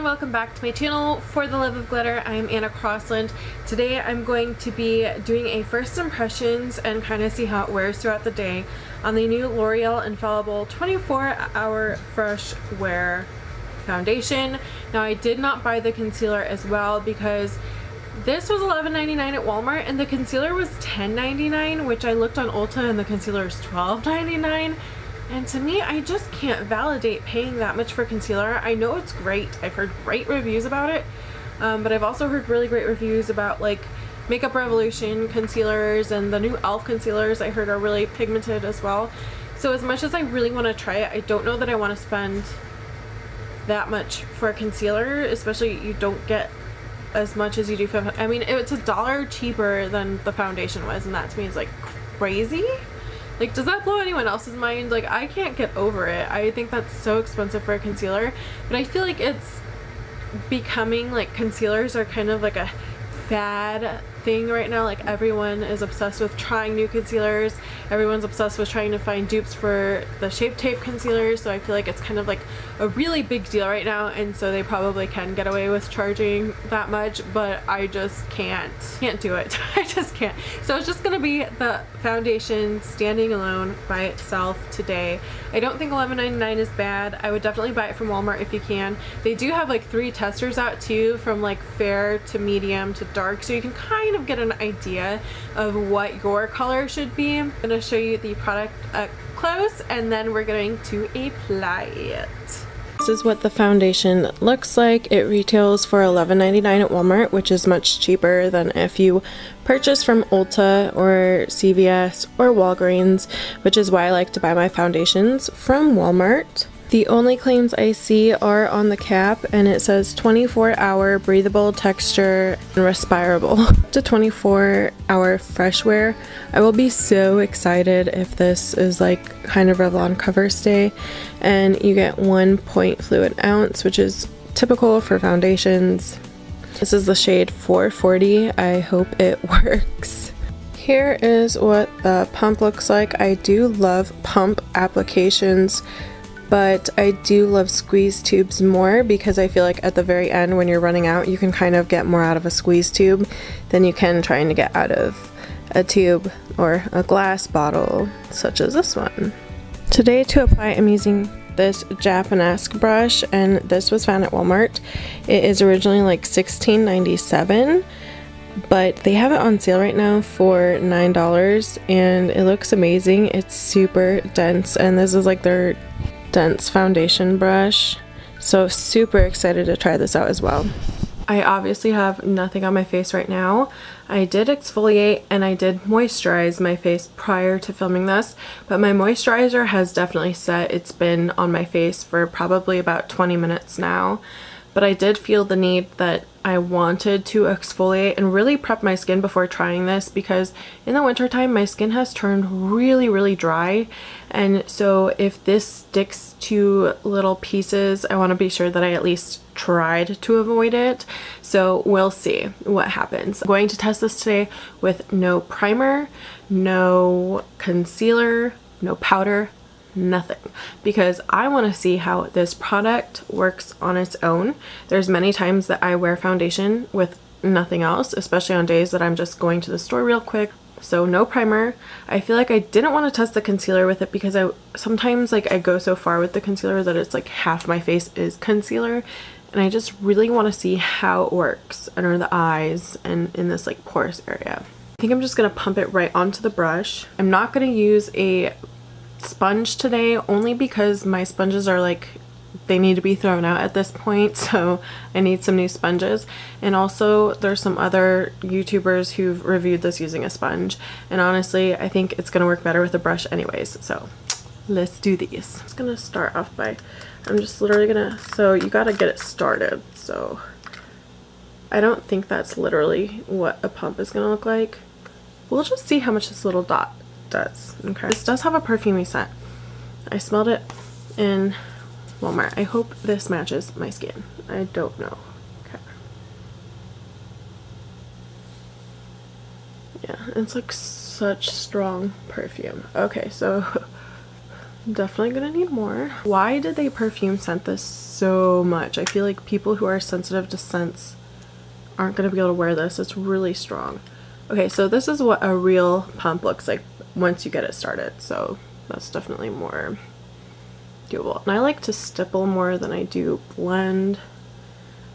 welcome back to my channel. For the love of glitter, I'm Anna Crossland. Today I'm going to be doing a first impressions and kind of see how it wears throughout the day on the new L'Oreal Infallible 24-Hour Fresh Wear Foundation. Now I did not buy the concealer as well because this was $11.99 at Walmart and the concealer was $10.99, which I looked on Ulta and the concealer is $12.99. And to me, I just can't validate paying that much for concealer. I know it's great. I've heard great reviews about it, but I've also heard really great reviews about like Makeup Revolution concealers, and the new e.l.f. concealers I heard are really pigmented as well. So as much as I really want to try it, I don't know that I want to spend that much for a concealer, especially you don't get as much as you do for, I mean, it's $1 cheaper than the foundation was, and that to me is like crazy. Like, does that blow anyone else's mind? Like, I can't get over it. I think that's so expensive for a concealer, but I feel like it's becoming like concealers are kind of like a fad thing right now. Like, everyone is obsessed with trying new concealers. Everyone's obsessed with trying to find dupes for the Shape Tape concealers, so I feel like it's kind of like a really big deal right now, and so they probably can get away with charging that much, but I just can't do it. I just can't. So it's just gonna be the foundation standing alone by itself today. I don't think $11.99 is bad. I would definitely buy it from Walmart if you can. They do have like 3 testers out too, from like fair to medium to dark, so you can kind of get an idea of what your color should be. I'm gonna show you the product up close and then we're going to apply it. This is what the foundation looks like. It retails for $11.99 at Walmart, which is much cheaper than if you purchase from Ulta or CVS or Walgreens, which is why I like to buy my foundations from Walmart. The only claims I see are on the cap, and it says 24-hour breathable texture and respirable to 24-hour fresh wear. I will be so excited if this is like kind of Revlon cover stay, and you get 1 point fluid ounce, which is typical for foundations. This is the shade 440. I hope it works. Here is what the pump looks like. I do love pump applications, but I do love squeeze tubes more because I feel like at the very end when you're running out, you can kind of get more out of a squeeze tube than you can trying to get out of a tube or a glass bottle such as this one. Today to apply, I'm using this Japonesque brush, and this was found at Walmart. It is originally like $16.97, but they have it on sale right now for $9 and it looks amazing. It's super dense, and this is like their dense foundation brush, so super excited to try this out as well. I obviously have nothing on my face right now. I did exfoliate and I did moisturize my face prior to filming this, but my moisturizer has definitely set. It's been on my face for probably about 20 minutes now, but I did feel the need that I wanted to exfoliate and really prep my skin before trying this, because in the wintertime my skin has turned really dry, and so if this sticks to little pieces, I want to be sure that I at least tried to avoid it. So we'll see what happens. I'm going to test this today with no primer, no concealer, no powder, nothing, because I want to see how this product works on its own. There's many times that I wear foundation with nothing else, especially on days that I'm just going to the store real quick. So no primer. I feel like I didn't want to test the concealer with it because I sometimes like I go so far with the concealer that it's like half my face is concealer, and I just really want to see how it works under the eyes and in this like porous area. I think I'm just gonna pump it right onto the brush. I'm not gonna use a sponge today, only because my sponges are like, they need to be thrown out at this point, so I need some new sponges. And also there's some other YouTubers who've reviewed this using a sponge, and honestly I think it's gonna work better with a brush anyways, so let's do these. I'm just gonna start off by, I'm just literally gonna, so you gotta get it started, so I don't think that's literally what a pump is gonna look like. We'll just see how much this little dot does. Okay, this does have a perfumey scent. I smelled it in Walmart. I hope this matches my skin. I don't know. Okay. Yeah, it's like such strong perfume. Okay, so definitely gonna need more. Why did they perfume scent this so much? I feel like people who are sensitive to scents aren't gonna be able to wear this. It's really strong. Okay, so this is what a real pump looks like once you get it started, so that's definitely more doable. And I like to stipple more than I do blend.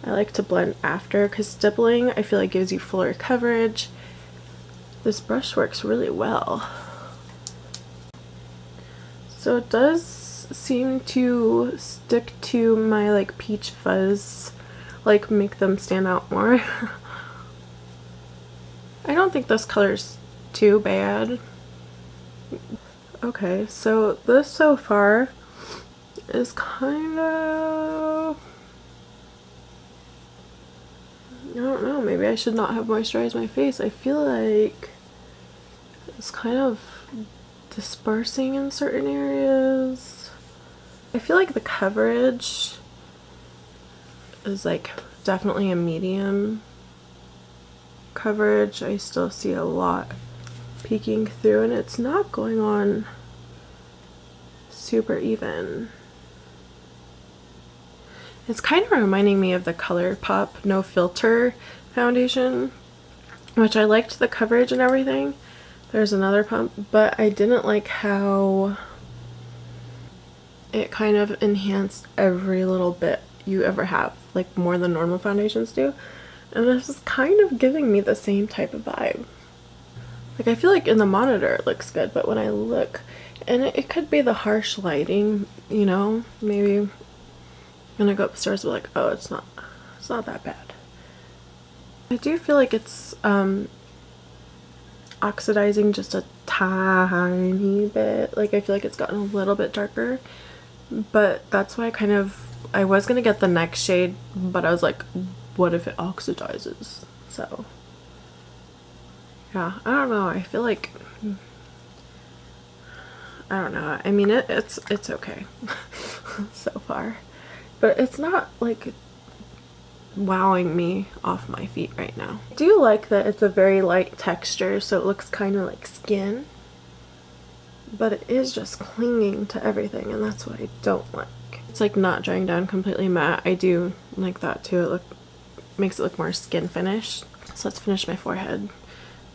I like to blend after, because stippling I feel like gives you fuller coverage. This brush works really well. So it does seem to stick to my like peach fuzz, like make them stand out more. I don't think this color's too bad. Okay, so this so far is kind of, I don't know, maybe I should not have moisturized my face. I feel like it's kind of dispersing in certain areas. I feel like the coverage is like definitely a medium coverage. I still see a lot peeking through, and it's not going on super even. It's kind of reminding me of the ColourPop No Filter foundation, which I liked the coverage and everything. There's another pump, but I didn't like how it kind of enhanced every little bit you ever have, like more than normal foundations do. And this is kind of giving me the same type of vibe. Like I feel like in the monitor it looks good, but when I look, and it could be the harsh lighting, you know, maybe when I go upstairs, I'll be like, oh, it's not that bad. I do feel like it's oxidizing just a tiny bit. Like I feel like it's gotten a little bit darker, but that's why I was gonna get the next shade, but I was like, what if it oxidizes? So yeah, I don't know. I feel like, I don't know. I mean, it's okay so far, but it's not like wowing me off my feet right now. I do like that it's a very light texture, so it looks kind of like skin, but it is just clinging to everything, and that's what I don't like. It's like not drying down completely matte. I do like that too. It makes it look more skin finished. So let's finish my forehead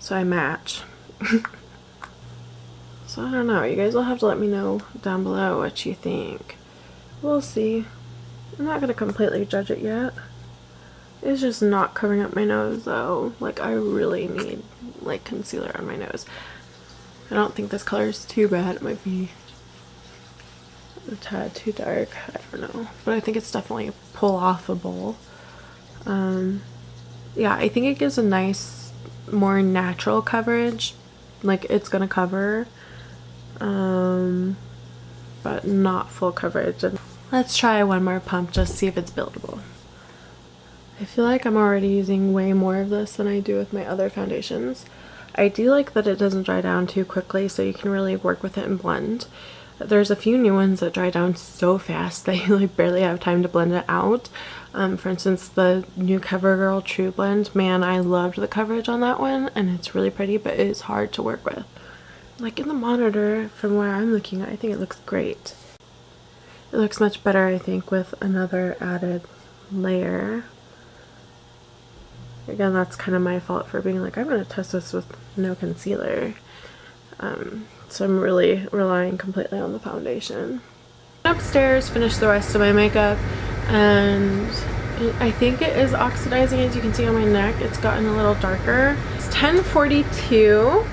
so I match. So I don't know, you guys will have to let me know down below what you think. We'll see. I'm not gonna completely judge it yet. It's just not covering up my nose though. Like I really need like concealer on my nose. I don't think this color is too bad. It might be a tad too dark. I don't know. But I think it's definitely pull-offable. Yeah, I think it gives a nice, more natural coverage. Like it's gonna cover, but not full coverage. And let's try one more pump, just see if it's buildable. I feel like I'm already using way more of this than I do with my other foundations. I do like that it doesn't dry down too quickly, so you can really work with it and blend. There's a few new ones that dry down so fast that you like barely have time to blend it out. For instance, the new CoverGirl True Blend, man, I loved the coverage on that one, and it's really pretty, but it is hard to work with. Like in the monitor, from where I'm looking, I think it looks great. It looks much better, I think, with another added layer. Again, that's kind of my fault for being like, I'm going to test this with no concealer. So I'm really relying completely on the foundation. Upstairs, finish the rest of my makeup, and I think it is oxidizing, as you can see on my neck. It's gotten a little darker. It's 10:42.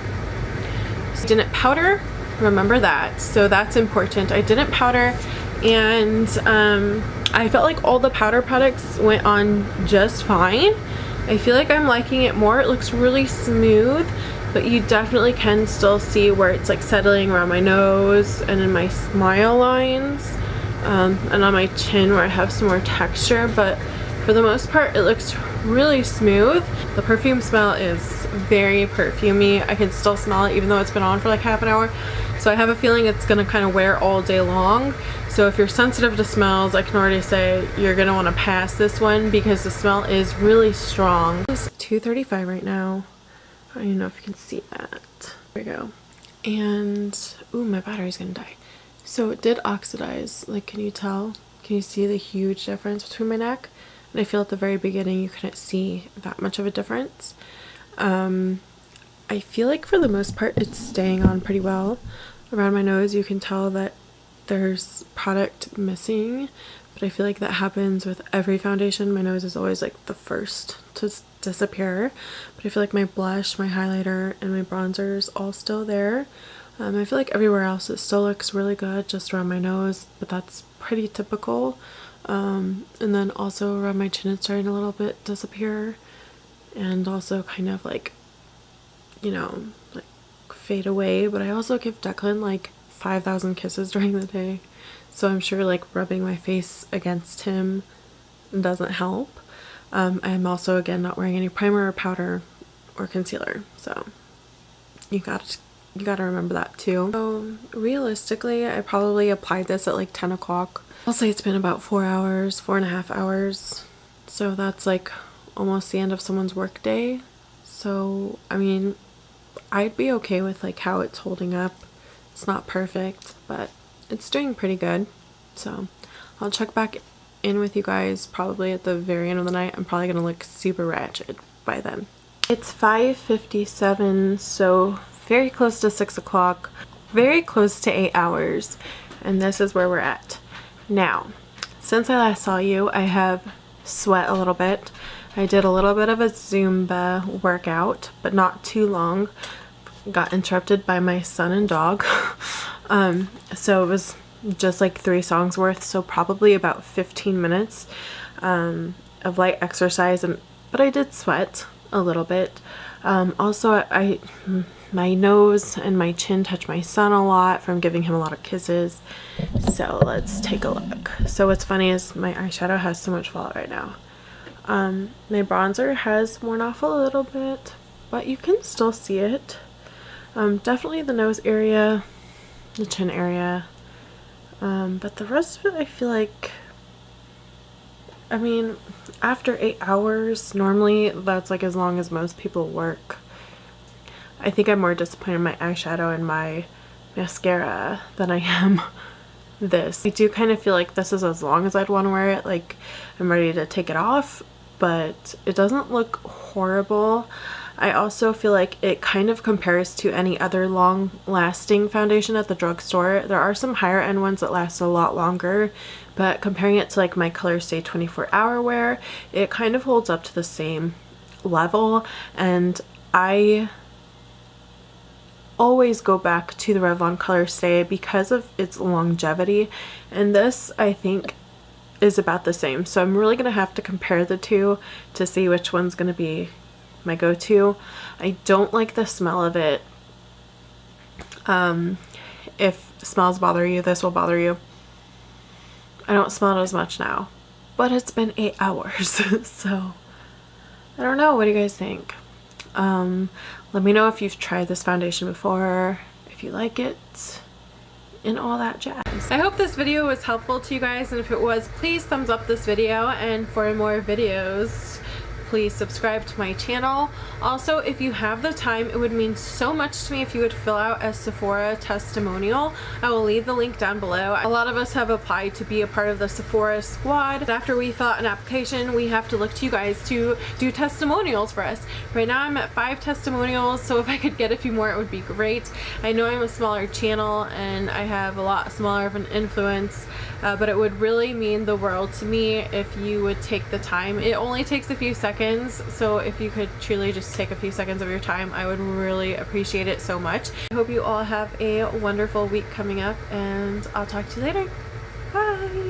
Didn't powder, remember that. So that's important. I didn't powder, and I felt like all the powder products went on just fine. I feel like I'm liking it more. It looks really smooth, but you definitely can still see where it's like settling around my nose and in my smile lines, and on my chin where I have some more texture, but for the most part it looks really smooth. The perfume smell is very perfumey. I can still smell it even though it's been on for like half an hour, so I have a feeling it's gonna kind of wear all day long. So if you're sensitive to smells, I can already say you're gonna want to pass this one because the smell is really strong. It's 2:35 right now. I don't even know if you can see that. There we go. And ooh, my battery's gonna die. So it did oxidize. Like, can you tell? Can you see the huge difference between my neck? And I feel at the very beginning you couldn't see that much of a difference. I feel like for the most part it's staying on pretty well. Around my nose you can tell that there's product missing, but I feel like that happens with every foundation. My nose is always like the first to disappear, but I feel like my blush, my highlighter, and my bronzer is all still there. I feel like everywhere else it still looks really good, just around my nose, but that's pretty typical. And then also around my chin it's starting a little bit disappear, and also kind of like, you know, like fade away. But I also give Declan like 5,000 kisses during the day, so I'm sure like rubbing my face against him doesn't help. I'm also again not wearing any primer or powder or concealer, so you gotta remember that too. So realistically I probably applied this at like 10 o'clock. I'll say it's been about 4.5 hours, so that's like almost the end of someone's work day. So I mean, I'd be okay with like how it's holding up. It's not perfect, but it's doing pretty good. So I'll check back in with you guys probably at the very end of the night. I'm probably gonna look super ratchet by then. It's 5:57, so very close to 6 o'clock, very close to 8 hours, and this is where we're at. Now, since I last saw you, I have sweat a little bit. I did a little bit of a Zumba workout, but not too long. Got interrupted by my son and dog. So it was just like 3 songs worth, so probably about 15 minutes of light exercise, but I did sweat a little bit. Also, my nose and my chin touch my son a lot from giving him a lot of kisses. So let's take a look. So what's funny is my eyeshadow has so much fallout right now. My bronzer has worn off a little bit, but you can still see it. Definitely the nose area, the chin area, but the rest of it I feel like, I mean, after 8 hours, normally that's like as long as most people work. I think I'm more disappointed in my eyeshadow and my mascara than I am this. I do kind of feel like this is as long as I'd want to wear it. Like, I'm ready to take it off, but it doesn't look horrible. I also feel like it kind of compares to any other long-lasting foundation at the drugstore. There are some higher end ones that last a lot longer, but comparing it to like my Colorstay 24-hour wear, it kind of holds up to the same level, and I always go back to the Revlon Colorstay because of its longevity, and this I think is about the same. So I'm really gonna have to compare the two to see which one's gonna be my go-to. I don't like the smell of it. If smells bother you, this will bother you. I don't smell it as much now, but it's been 8 hours. So I don't know, what do you guys think? Let me know if you've tried this foundation before, if you like it, and all that jazz. I hope this video was helpful to you guys, and if it was, please thumbs up this video, and for more videos, please subscribe to my channel. Also, if you have the time, it would mean so much to me if you would fill out a Sephora testimonial. I will leave the link down below. A lot of us have applied to be a part of the Sephora squad. After we fill out an application, we have to look to you guys to do testimonials for us. Right now I'm at 5 testimonials, so if I could get a few more it would be great. I know I'm a smaller channel and I have a lot smaller of an influence, but it would really mean the world to me if you would take the time. It only takes a few seconds, so if you could truly just take a few seconds of your time, I would really appreciate it so much. I hope you all have a wonderful week coming up, and I'll talk to you later. Bye!